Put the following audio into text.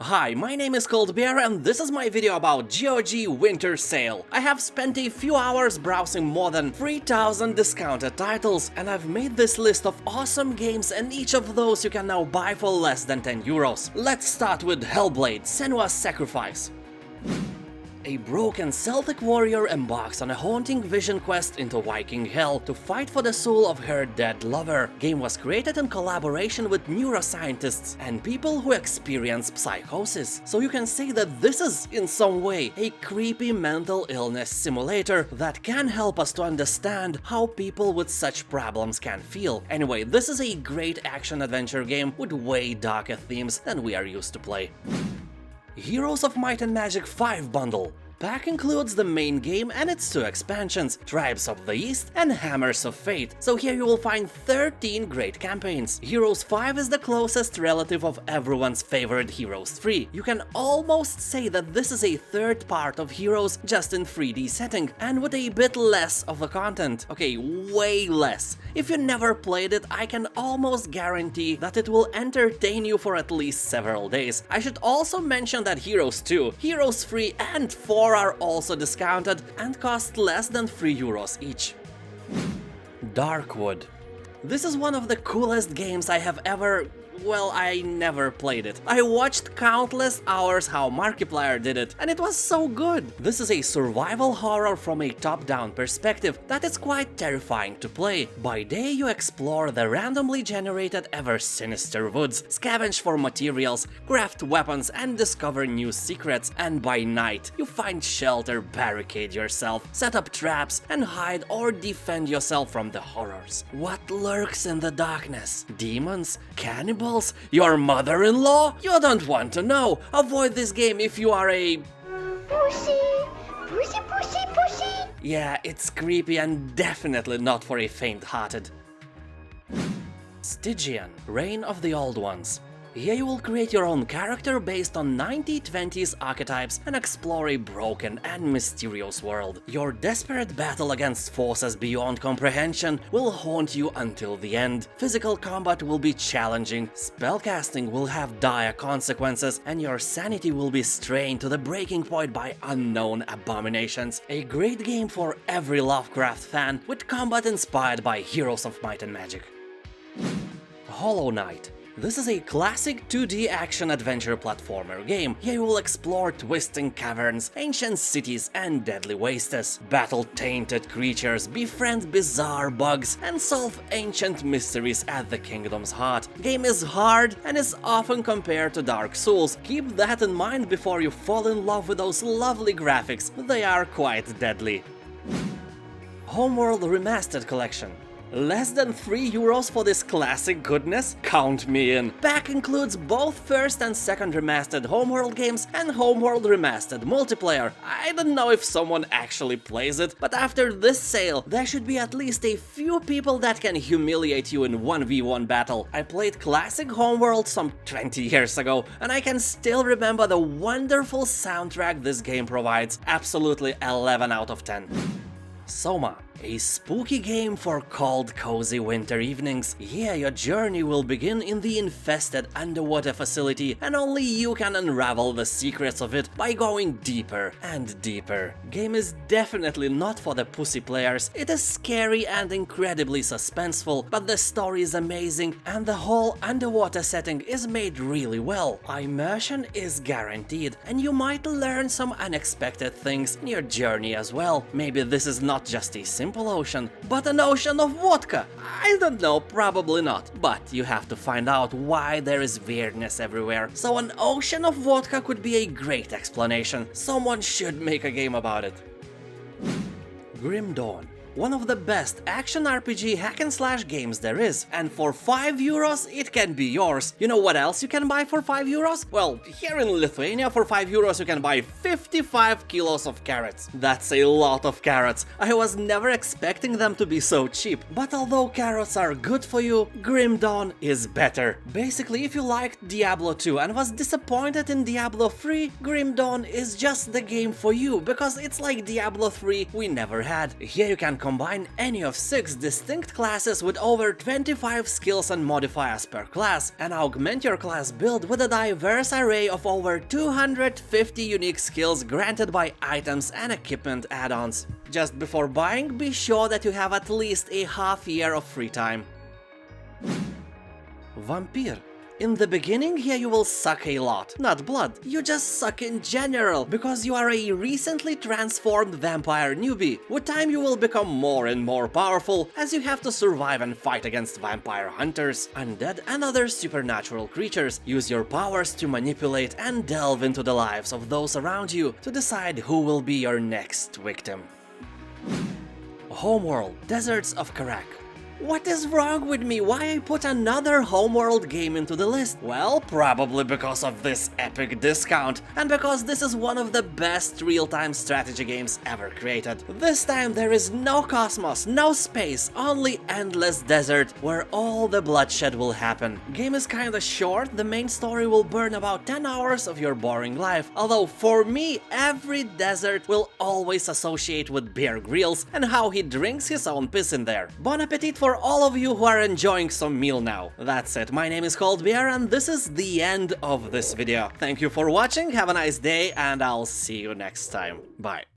Hi, my name is Coldbear and this is my video about GOG Winter Sale. I have spent a few hours browsing more than 3,000 discounted titles, and I've made this list of awesome games, and each of those you can now buy for less than 10 euros. Let's start with Hellblade: Senua's Sacrifice. A broken Celtic warrior embarks on a haunting vision quest into Viking hell to fight for the soul of her dead lover. Game was created in collaboration with neuroscientists and people who experience psychosis. So you can say that this is, in some way, a creepy mental illness simulator that can help us to understand how people with such problems can feel. Anyway, this is a great action-adventure game with way darker themes than we are used to play. Heroes of Might and Magic 5 bundle. Pack includes the main game and its 2 expansions, Tribes of the East and Hammers of Fate, so here you will find 13 great campaigns. Heroes 5 is the closest relative of everyone's favorite Heroes 3. You can almost say that this is a third part of Heroes, just in 3D setting, and with a bit less of the content. Okay, way less. If you never played it, I can almost guarantee that it will entertain you for at least several days. I should also mention that Heroes 2, Heroes 3 and 4 are also discounted and cost less than 3 euros each. Darkwood. This is one of the coolest games I have ever... well, I never played it. I watched countless hours how Markiplier did it, and it was so good. This is a survival horror from a top-down perspective that is quite terrifying to play. By day you explore the randomly generated ever-sinister woods, scavenge for materials, craft weapons and discover new secrets, and by night you find shelter, barricade yourself, set up traps and hide or defend yourself from the horrors. What lurks in the darkness? Demons? Cannibals? Your mother-in-law? You don't want to know. Avoid this game if you are a... Pussy! Pussy, pussy, pussy! Yeah, it's creepy and definitely not for a faint-hearted. Stygian: Reign of the Old Ones. Here you will create your own character based on 1920s archetypes and explore a broken and mysterious world. Your desperate battle against forces beyond comprehension will haunt you until the end. Physical combat will be challenging, spellcasting will have dire consequences, and your sanity will be strained to the breaking point by unknown abominations. A great game for every Lovecraft fan, with combat inspired by Heroes of Might and Magic. Hollow Knight. This is a classic 2D action-adventure platformer game. Here you will explore twisting caverns, ancient cities and deadly wastes, battle tainted creatures, befriend bizarre bugs, and solve ancient mysteries at the kingdom's heart. Game is hard and is often compared to Dark Souls. Keep that in mind before you fall in love with those lovely graphics. They are quite deadly. Homeworld Remastered Collection. Less than 3 euros for this classic goodness? Count me in. Pack includes both first and second remastered Homeworld games and Homeworld Remastered multiplayer. I don't know if someone actually plays it, but after this sale, there should be at least a few people that can humiliate you in 1v1 battle. I played classic Homeworld some 20 years ago, and I can still remember the wonderful soundtrack this game provides. Absolutely 11 out of 10. Soma. A spooky game for cold, cozy winter evenings. Here your journey will begin in the infested underwater facility, and only you can unravel the secrets of it by going deeper and deeper. Game is definitely not for the pussy players. It is scary and incredibly suspenseful, but the story is amazing and the whole underwater setting is made really well. Immersion is guaranteed, and you might learn some unexpected things in your journey as well. Maybe this is not just a simple ocean, but an ocean of vodka. I don't know, probably not, but you have to find out why there is weirdness everywhere. So an ocean of vodka could be a great explanation. Someone should make a game about it. Grim Dawn. One of the best action RPG hack-and-slash games there is, and for 5 euros it can be yours. You know what else you can buy for 5 euros? Well, here in Lithuania for 5 euros you can buy 55 kilos of carrots. That's a lot of carrots. I was never expecting them to be so cheap, but although carrots are good for you, Grim Dawn is better. Basically, if you liked Diablo 2 and was disappointed in Diablo 3, Grim Dawn is just the game for you, because it's like Diablo 3 we never had. Here you can combine any of 6 distinct classes with over 25 skills and modifiers per class, and augment your class build with a diverse array of over 250 unique skills granted by items and equipment add-ons. Just before buying, be sure that you have at least a half year of free time. Vampire. In the beginning, here you will suck a lot, not blood, you just suck in general, because you are a recently transformed vampire newbie. With time you will become more and more powerful, as you have to survive and fight against vampire hunters, undead and other supernatural creatures. Use your powers to manipulate and delve into the lives of those around you to decide who will be your next victim. Homeworld, Deserts of Karak. What is wrong with me? Why I put another Homeworld game into the list? Well, probably because of this epic discount, and because this is one of the best real-time strategy games ever created. This time there is no cosmos, no space, only endless desert where all the bloodshed will happen. Game is kinda short, the main story will burn about 10 hours of your boring life, although for me every desert will always associate with Bear Grylls and how he drinks his own piss in there. Bon appetit for all of you who are enjoying some meal now. That's it, my name is ColdBear and this is the end of this video. Thank you for watching, have a nice day, and I'll see you next time. Bye.